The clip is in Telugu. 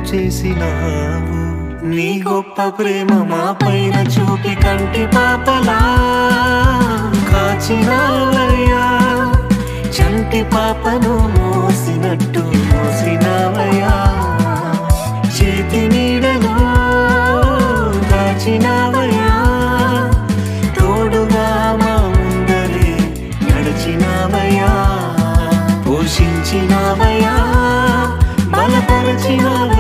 చేసినావు నీ గొప్ప ప్రేమ మా పైన చూపి కంటి పాపలా కాచినావయ్యా చంటి పాపను మోసినట్టు మోసినావయ్యా చేతి నీడలో దాచినావయ్యా తోడుగా మా ముందరే నడిచినావయ్యా పోషించినావయ్యా బలపరచినావయ్యా